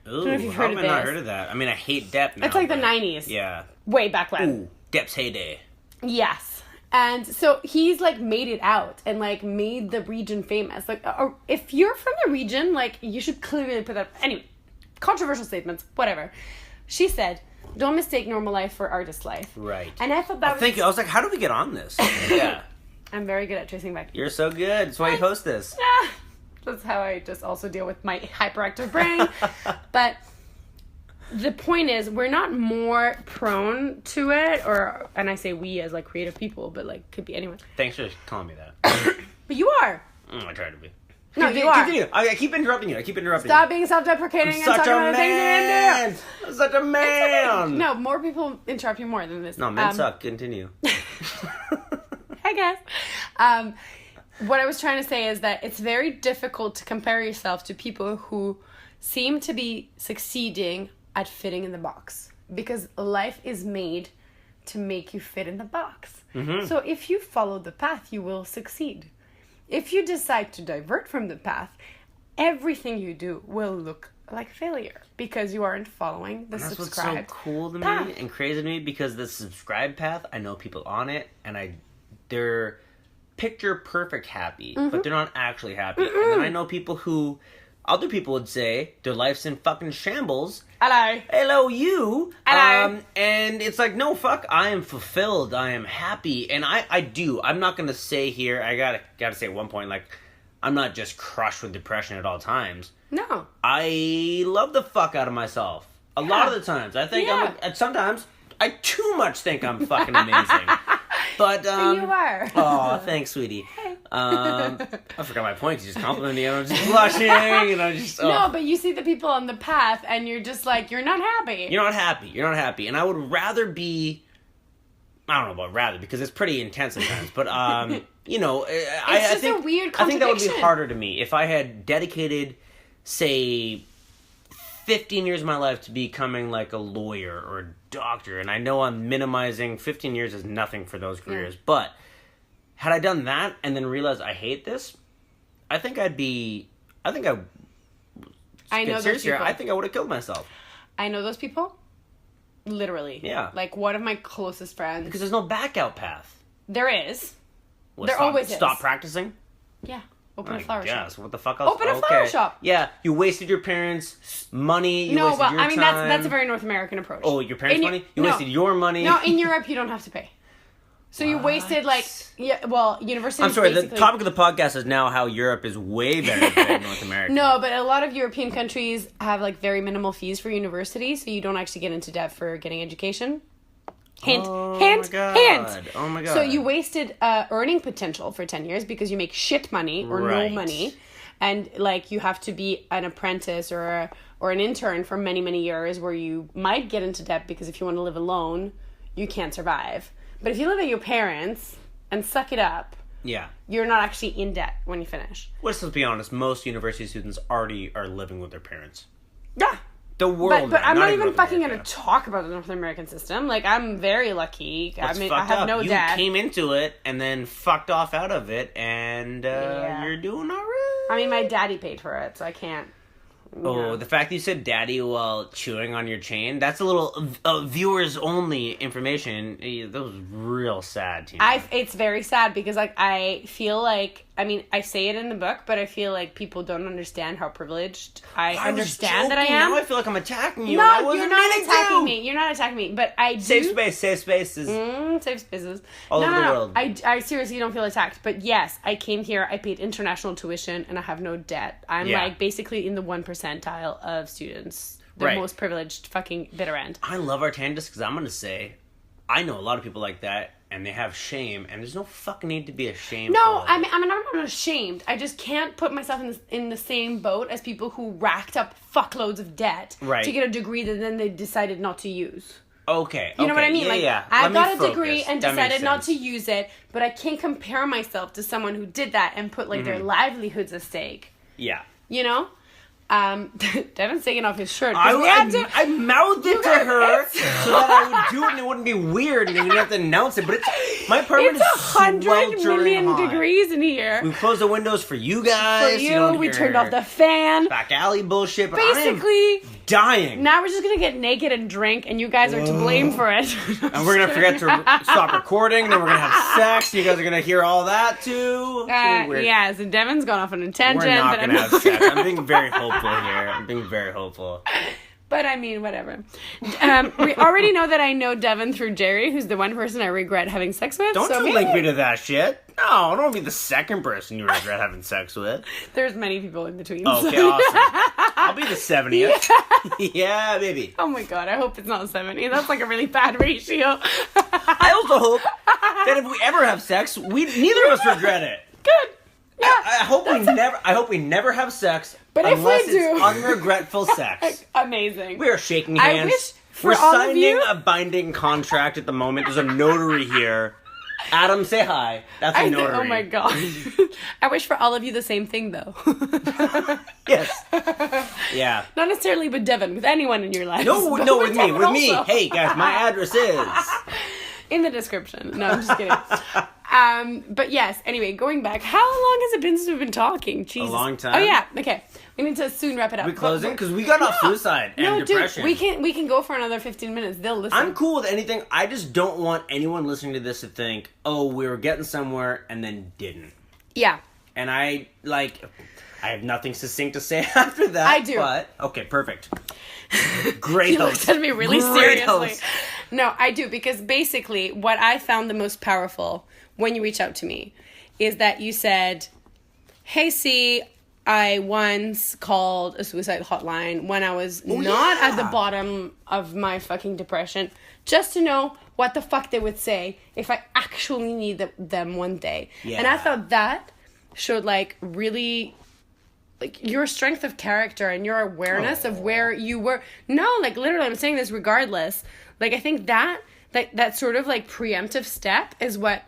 Ooh, I don't know if you've heard of this. Not heard of that. I mean, I hate Depp now. It's like the 90s. Yeah. Way back when. Ooh, Depp's heyday. Yes. And so he's like made it out and like made the region famous. Like, or if you're from the region, like you should clearly put that. Anyway, controversial statements, whatever. She said, "Don't mistake normal life for artist life." Right. And I thought that was. Thank you. I was like, how do we get on this? Yeah. I'm very good at tracing back. You're so good. That's why you host this. That's how I just also deal with my hyperactive brain. But the point is, we're not more prone to it, and I say we as like creative people, but like could be anyone. Thanks for calling me that. But you are. I try to be. No, you are. Continue. I keep interrupting you. Stop being self-deprecating and talking about the things you didn't do. I'm such a man. No, more people interrupt you more than this. No, men suck. Continue. I guess. What I was trying to say is that it's very difficult to compare yourself to people who seem to be succeeding at fitting in the box. Because life is made to make you fit in the box. Mm-hmm. So if you follow the path, you will succeed. If you decide to divert from the path, everything you do will look like failure because you aren't following the subscribed path. That's what's so cool to me and crazy to me because the subscribed path, I know people on it and they're picture perfect happy, but they're not actually happy. And then I know people who other people would say their life's in fucking shambles. Hello, you. Hello. And it's like, no, fuck, I am fulfilled. I am happy. And I do. I'm not going to say here, I gotta say at one point, like, I'm not just crushed with depression at all times. No. I love the fuck out of myself. A lot of the times. I think sometimes I too much think I'm fucking amazing. But you are. Oh, thanks, sweetie. I forgot my point. You just complimented me, and I'm just blushing, and I'm just. No, but you see the people on the path, and you're just like, you're not happy. You're not happy, and I would rather be. I don't know about rather because it's pretty intense sometimes, but you know, I think a weird I think that would be contradiction. harder to me if I had dedicated, say, 15 years of my life to becoming like a lawyer or a doctor, and I know I'm minimizing 15 years is nothing for those careers, but had I done that and then realized I hate this, I think I know those people. I think I would have killed myself. I know those people. Literally. Yeah. Like one of my closest friends. Because there's no back out path. There is. Well, always is. Stop practicing? Yeah. Open a flower shop. What the fuck else? Open a flower shop. Yeah, you wasted your parents' money. Your time. That's a very North American approach. Oh, your parents' money? You wasted your money? No, in Europe you don't have to pay. So you wasted university. I'm sorry. The topic of the podcast is now how Europe is way better than North America. No, but a lot of European countries have like very minimal fees for university, so you don't actually get into debt for getting education. Hint, Oh hint, my God. hint. Oh my God. So you wasted earning potential for 10 years because you make shit money or Right. no money. And, like, you have to be an apprentice or an intern for many, many years where you might get into debt because if you want to live alone, you can't survive. But if you live at your parents and suck it up, Yeah. you're not actually in debt when you finish. Let's be honest. Most university students already are living with their parents. Yeah. The world. But I'm not even North fucking America. going to talk about the North American system. Like, I'm very lucky. What's I fucked have up? no You debt. came into it and then fucked off out of it, and you're doing all right. I mean, my daddy paid for it, so I can't. Oh, the fact that you said daddy while chewing on your chain, that's a little viewers only information. That was real sad, Tina. It's very sad because, like, I feel like, I mean, I say it in the book, but I feel like people don't understand how privileged I understand that I am. Now I feel like I'm attacking you. No, and I wasn't you're not meaning attacking to. me. You're not attacking me, but I do. Safe spaces. Safe spaces. All over the no. world. I seriously don't feel attacked. But yes, I came here, I paid international tuition, and I have no debt. I'm like basically in the 1 percentile of students. The Right. most privileged fucking bitter end. I love our tangents because I'm going to say, I know a lot of people like that, and they have shame, and there's no fucking need to be ashamed. No, I'm not ashamed. I just can't put myself in the same boat as people who racked up fuckloads of debt to get a degree that then they decided not to use. Okay. You know what I mean? Yeah. I Let me got a focus. degree and That makes decided not to sense. use it, but I can't compare myself to someone who did that and put like their livelihoods at stake. Yeah. You know? Devon's taking off his shirt. I mouthed it You to got her it. so that I would do it and it wouldn't be weird and you didn't have to announce it. But my apartment It's is 100 sweltering million hot. degrees in here. We closed the windows for you guys. For you, don't we hear turned off the fan. back alley bullshit. But Basically, I am dying. now we're just gonna get naked and drink, and you guys are to blame for it. And we're gonna forget to stop recording. Then we're gonna have sex. You guys are gonna hear all that too. Yeah, so Devon's gone off on a tangent. We're not but gonna have sex. I'm being very hopeful here. I'm being very hopeful. But I mean, whatever. We already know that I know Devon through Jerry, who's the one person I regret having sex with. Don't so you maybe link me to that shit. No, don't be the second person you regret having sex with. there's many people in between. Okay, so. awesome. I'll be the 70th. Yeah, baby. Oh my god, I hope it's not 70. That's like a really bad ratio. I also hope that if we ever have sex, neither of us regret it. Good. Yeah. I hope we never have sex. But if we unless do- it's unregretful sex. Amazing. We are shaking I hands. wish for We're all of signing you- a binding contract at the moment. There's a notary here. Adam, say hi. That's a notary. Oh my god. I wish for all of you the same thing though. Yes. Yeah. Not necessarily with Devon, with anyone in your life. No, but with me. Devon With me. also. Hey, guys, my address is. In the description. No, I'm just kidding. But yes, anyway, going back, how long has it been since we've been talking? Jesus. A long time. Oh yeah, okay. We need to soon wrap it up. We closing? Because we got off suicide and No, depression. dude, we can go for another 15 minutes. They'll listen. I'm cool with anything. I just don't want anyone listening to this to think, oh, we were getting somewhere and then didn't. Yeah. And I have nothing succinct to say after that. I do. But, okay, perfect. Great You host. looked at me really Great seriously. host. No, I do, because basically what I found the most powerful when you reach out to me is that you said, hey, C, I once called a suicide hotline when I was not at the bottom of my fucking depression, just to know what the fuck they would say if I actually need them one day. Yeah. And I thought that showed, like, really, like, your strength of character and your awareness of where you were. No, like, literally, I'm saying this regardless. Like, I think that sort of, like, preemptive step is what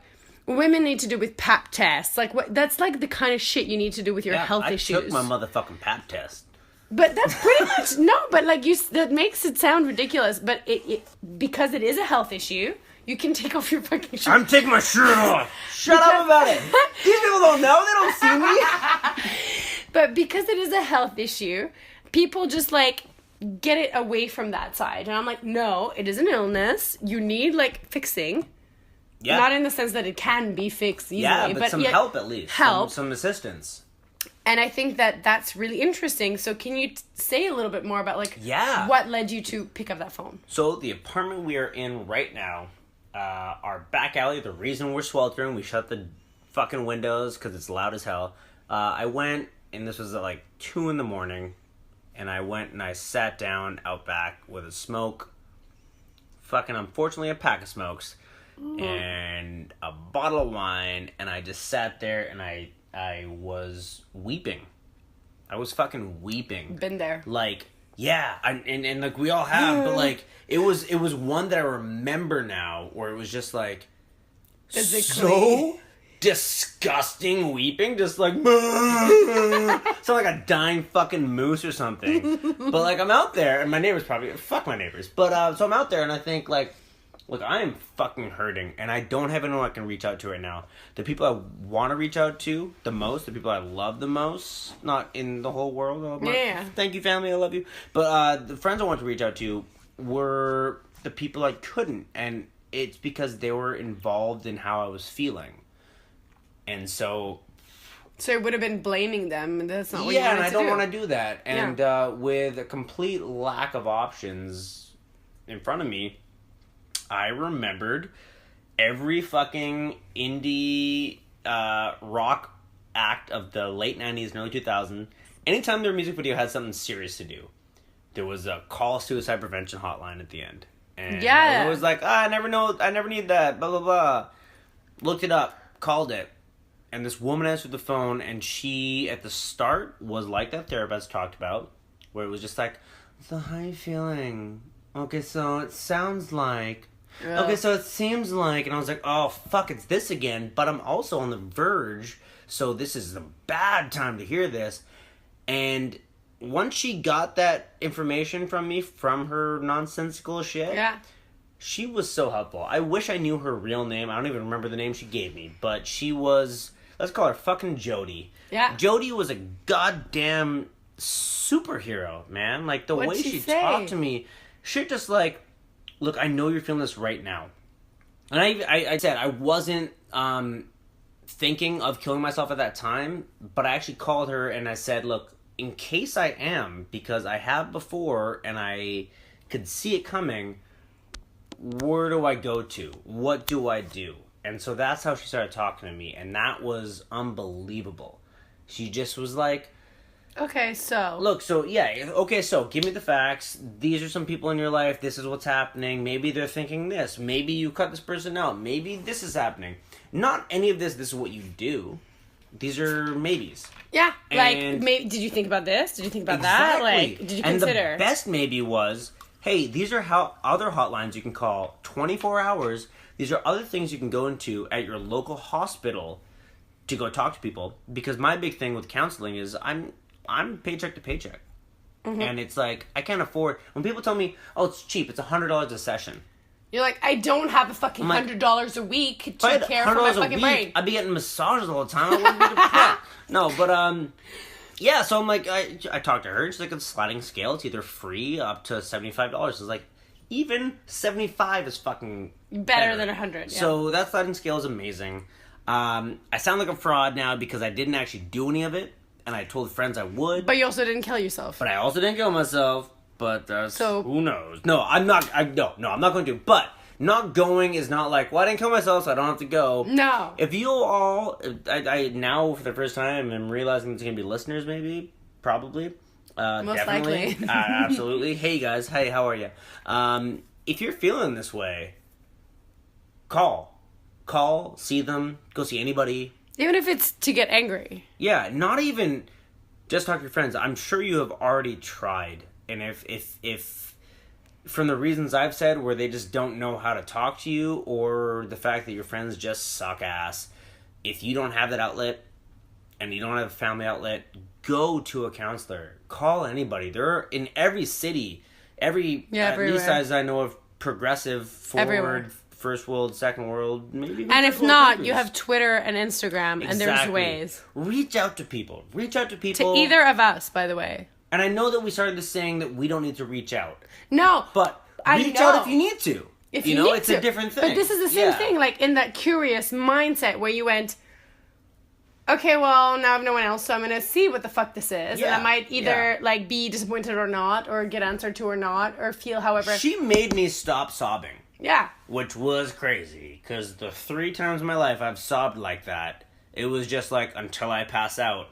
women need to do with pap tests. Like, that's, like, the kind of shit you need to do with your health issues. I took my motherfucking pap test. But that's pretty much, no, but, like, that makes it sound ridiculous. But it because it is a health issue, you can take off your fucking shirt. I'm taking my shirt off. Shut up about it. These people don't know. They don't see me. But because it is a health issue, people just, like, get it away from that side. And I'm like, no, it is an illness. You need, like, fixing. Yeah. Not in the sense that it can be fixed easily. Yeah, but some yet help at least. Help. Some assistance. And I think that's really interesting. So can you say a little bit more about, like, what led you to pick up that phone? So the apartment we are in right now, our back alley, the reason we're sweltering, we shut the fucking windows because it's loud as hell. I went, and this was at like 2 a.m, and I went and I sat down out back with a smoke, fucking, unfortunately, a pack of smokes and a bottle of wine, and I just sat there and I was weeping. I was fucking weeping. Been there. Like, yeah, and like we all have, but like it was one that I remember now, where it was just like Physically. so disgusting weeping, just like sound like a dying fucking moose or something. But like I'm out there, and my neighbors probably fuck my neighbors, but so I'm out there, and I think like, look, I am fucking hurting, and I don't have anyone I can reach out to right now. The people I want to reach out to the most, the people I love the most, not in the whole world. Yeah. Thank you, family, I love you. But the friends I want to reach out to were the people I couldn't, and it's because they were involved in how I was feeling. And so it would have been blaming them, and that's not what you yeah, wanted and I to don't do. want to do that. And with a complete lack of options in front of me, I remembered every fucking indie rock act of the late 90s and early 2000s. Anytime their music video had something serious to do, there was a call suicide prevention hotline at the end. And yeah. it was like, I never need that, blah, blah, blah. Looked it up, called it. And this woman answered the phone, and she, at the start, was like that therapist talked about, where it was just like, so how are you feeling? Okay, so it sounds like... Ugh. Okay, so it seems like... And I was like, oh, fuck, it's this again, but I'm also on the verge, so this is a bad time to hear this. And once she got that information from me, from her nonsensical shit... Yeah. She was so helpful. I wish I knew her real name. I don't even remember the name she gave me. But she was... Let's call her fucking Jody. Yeah. Jody was a goddamn superhero, man. Like, the What'd way she she say? talked to me... Shit just like... Look, I know you're feeling this right now. And I said I wasn't thinking of killing myself at that time. But I actually called her and I said, look, in case I am... Because I have before and I could see it coming... Where do I go to? What do I do? And so that's how she started talking to me. And that was unbelievable. She just was like... Okay, so... Look, so, yeah. Okay, so, give me the facts. These are some people in your life. This is what's happening. Maybe they're thinking this. Maybe you cut this person out. Maybe this is happening. Not any of this is what you do. These are maybes. Yeah, like, And- did you think about this? Did you think about Exactly. that? Like, did you consider? And the best maybe was... Hey, these are how other hotlines you can call 24 hours. These are other things you can go into at your local hospital to go talk to people. Because my big thing with counseling is I'm paycheck to paycheck. Mm-hmm. And it's like, I can't afford... When people tell me, oh, it's cheap, it's $100 a session. You're like, I don't have a fucking like, $100 a week If I to had care for my $100 a fucking week, brain. I'd be getting massages all the time. I wouldn't be depressed. No, but... Yeah, so I'm like, I talked to her, and she's like, it's a sliding scale. It's either free up to $75. It's like, even 75 is fucking Better than 100, yeah. So that sliding scale is amazing. I sound like a fraud now because I didn't actually do any of it, and I told friends I would. But you also didn't kill yourself. But I also didn't kill myself, but So- who knows? No, I'm not going to, but... Not going is not like, well, I didn't kill myself, so I don't have to go. No. If you all, I now for the first time am realizing there's going to be listeners, maybe, probably. Most Definitely. likely. Absolutely. Hey guys, hey, how are you? If you're feeling this way, call, see them, go see anybody. Even if it's to get angry. Yeah, not even just talk to your friends. I'm sure you have already tried, and if from the reasons I've said, where they just don't know how to talk to you, or the fact that your friends just suck ass, if you don't have that outlet, and you don't have a family outlet, go to a counselor. Call anybody. They're in every city, everywhere. least as I know of, progressive, forward, Everywhere. first world, second world, maybe. And if third world not, countries. you have Twitter and Instagram, and there's Exactly. ways. Reach out to people. To either of us, by the way. And I know that we started this saying that we don't need to reach out. No. But I reach know. out if you need to. If you you know, need it's to. a different thing. But this is the same thing, like in that curious mindset where you went, okay, well, now I have no one else, so I'm going to see what the fuck this is. And I might either like be disappointed or not, or get answered to or not, or feel however. She made me stop sobbing. Yeah. Which was crazy. Because the 3 times in my life I've sobbed like that, it was just like, until I pass out,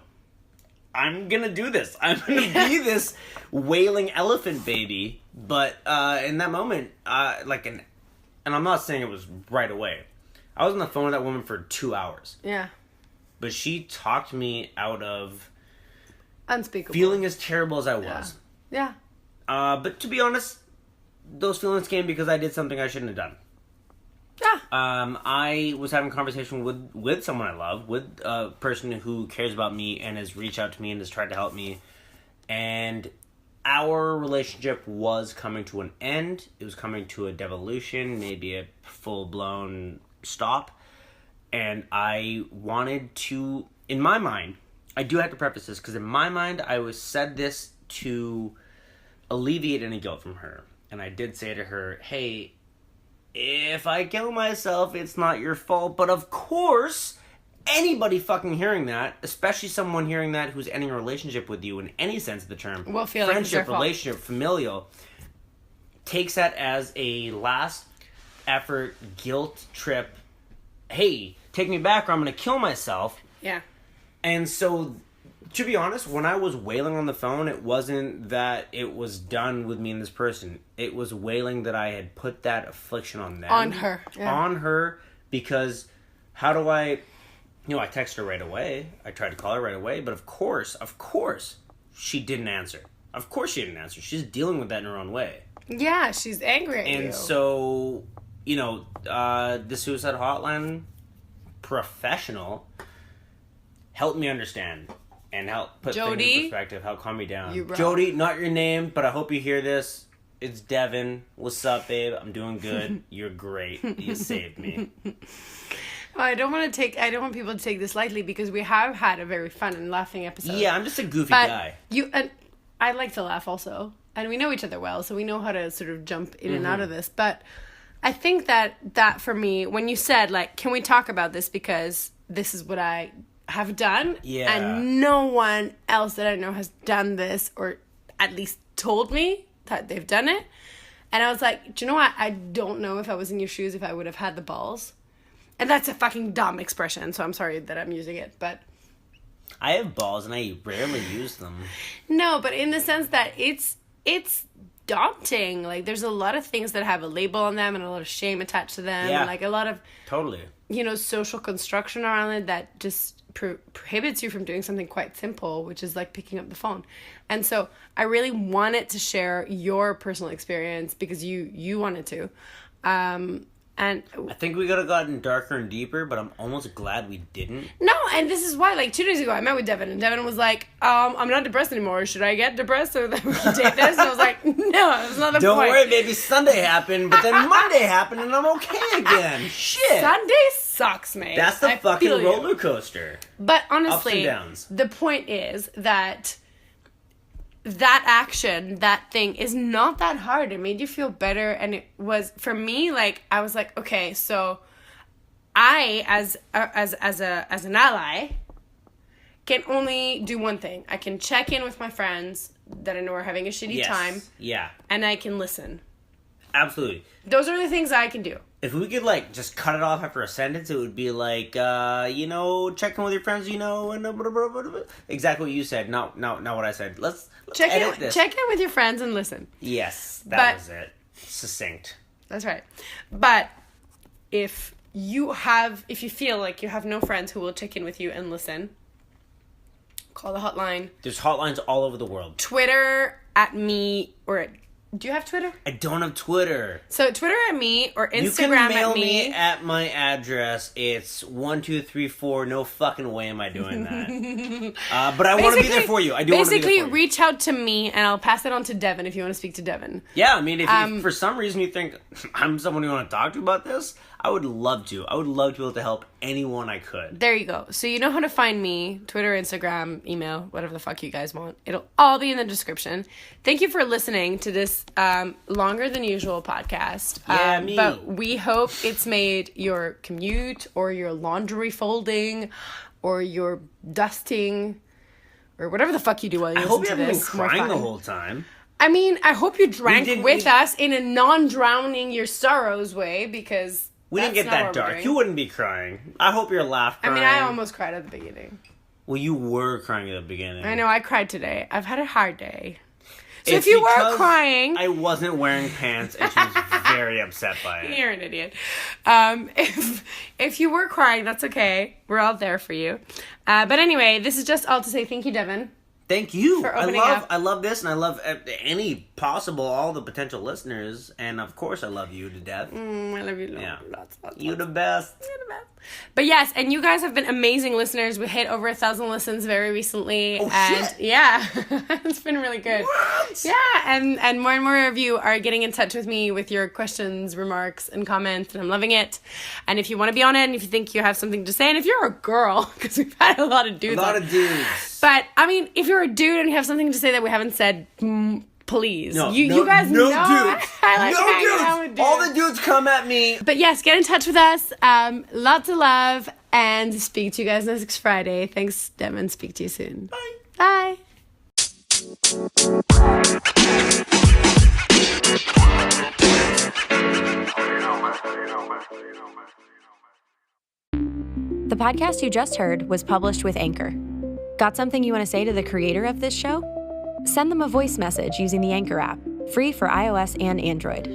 I'm going to do this. I'm going to be this wailing elephant baby. But in that moment, like and I'm not saying it was right away. I was on the phone with that woman for 2 hours. Yeah. But she talked me out of unspeakable feeling as terrible as I was. Yeah. But to be honest, those feelings came because I did something I shouldn't have done. Yeah. I was having a conversation with someone I love, with a person who cares about me and has reached out to me and has tried to help me. And our relationship was coming to an end. It was coming to a devolution, maybe a full-blown stop. And I wanted to, in my mind, I do have to preface this, because in my mind, I said this to alleviate any guilt from her. And I did say to her, hey, if I kill myself, it's not your fault. But of course, anybody fucking hearing that, especially someone hearing that who's ending a relationship with you in any sense of the term, will feel friendship, like relationship, familial, takes that as a last effort guilt trip. Hey, take me back or I'm going to kill myself. Yeah. And so, to be honest, when I was wailing on the phone, it wasn't that it was done with me and this person. It was wailing that I had put that affliction on them. On her. Yeah. On her, because how do I... I texted her right away. I tried to call her right away, but of course, she didn't answer. Of course she didn't answer. She's dealing with that in her own way. Yeah, she's angry at you. And so, the suicide hotline professional helped me understand and help put things in perspective, help calm me down. Jody, not your name, but I hope you hear this. It's Devon. What's up, babe? I'm doing good. You're great. You saved me. I don't want people to take this lightly, because we have had a very fun and laughing episode. Yeah, I'm just a goofy guy. I like to laugh also. And we know each other well, so we know how to sort of jump in and out of this. But I think that for me, when you said, like, can we talk about this because this is what I have done? Yeah. And no one else that I know has done this, or at least told me that they've done it. And I was like, do you know what? I don't know if I was in your shoes if I would have had the balls. And that's a fucking dumb expression, so I'm sorry that I'm using it, but... I have balls, and I rarely use them. No, but in the sense that it's daunting. Like, there's a lot of things that have a label on them and a lot of shame attached to them. Yeah. And, like, a lot of... Totally. Social construction around it that just prohibits you from doing something quite simple, which is, like, picking up the phone. And so I really wanted to share your personal experience because you wanted to. And I think we could have gotten darker and deeper, but I'm almost glad we didn't. No, and this is why, like, 2 days ago, I met with Devon, and Devon was like, I'm not depressed anymore. Should I get depressed so that we can take this? And I was like, no, that's not the point. Don't worry, baby. Sunday happened, but then Monday happened, and I'm okay again. Shit. Sunday sucks, mate. That's the fucking roller coaster. But honestly, ups and downs. The point is that action, that thing is not that hard. It made you feel better, and it was, for me, like, I was like, okay, so I, as an ally, can only do one thing. I can check in with my friends that I know are having a shitty time. Yeah. And I can listen. Absolutely. Those are the things I can do. If we could, like, just cut it off after a sentence, it would be like, check in with your friends, and blah, blah, blah, blah, blah. Exactly what you said, not what I said. Let's edit this. Check in with your friends and listen. Yes, that was it. Succinct. That's right. But if you feel like you have no friends who will check in with you and listen, call the hotline. There's hotlines all over the world. Twitter at me, or do you have Twitter? I don't have Twitter. So Twitter at me or Instagram at me. You can mail me at my address. It's 1234. No fucking way am I doing that. But I want to be there for you. I do want to be there for you. Basically, reach out to me and I'll pass it on to Devon if you want to speak to Devon. Yeah, I mean, if for some reason you think I'm someone you want to talk to about this, I would love to. I would love to be able to help anyone I could. There you go. So you know how to find me. Twitter, Instagram, email, whatever the fuck you guys want. It'll all be in the description. Thank you for listening to this longer than usual podcast. Yeah, me. But we hope it's made your commute or your laundry folding or your dusting or whatever the fuck you do while you listen to this. I hope you haven't been crying the whole time. I mean, I hope you drank with us in a non-drowning your sorrows way, because... We didn't get that dark. You wouldn't be crying. I hope you're laughing. I mean, I almost cried at the beginning. Well, you were crying at the beginning. I know, I cried today. I've had a hard day. So if you were crying... I wasn't wearing pants, and she was very upset by it. You're an idiot. If you were crying, that's okay. We're all there for you. But anyway, this is just all to say thank you, Devon. Thank you. For opening up. I love this, and I love all the potential listeners, and of course I love you to death. I love you. Yeah. Lots. You the best. You're the best. But yes, and you guys have been amazing listeners. We hit over 1,000 listens very recently. Oh, and shit. Yeah, it's been really good. What? Yeah, and more of you are getting in touch with me with your questions, remarks, and comments, and I'm loving it. And if you want to be on it, and if you think you have something to say, and if you're a girl, because we've had a lot of dudes. But, I mean, if you're a dude and you have something to say that we haven't said, please. You guys know dudes. I like hanging out with dudes. All the dudes come at me. But yes, get in touch with us. Lots of love. And speak to you guys next Friday. Thanks, Devon. Speak to you soon. Bye. Bye. The podcast you just heard was published with Anchor. Got something you want to say to the creator of this show? Send them a voice message using the Anchor app, free for iOS and Android.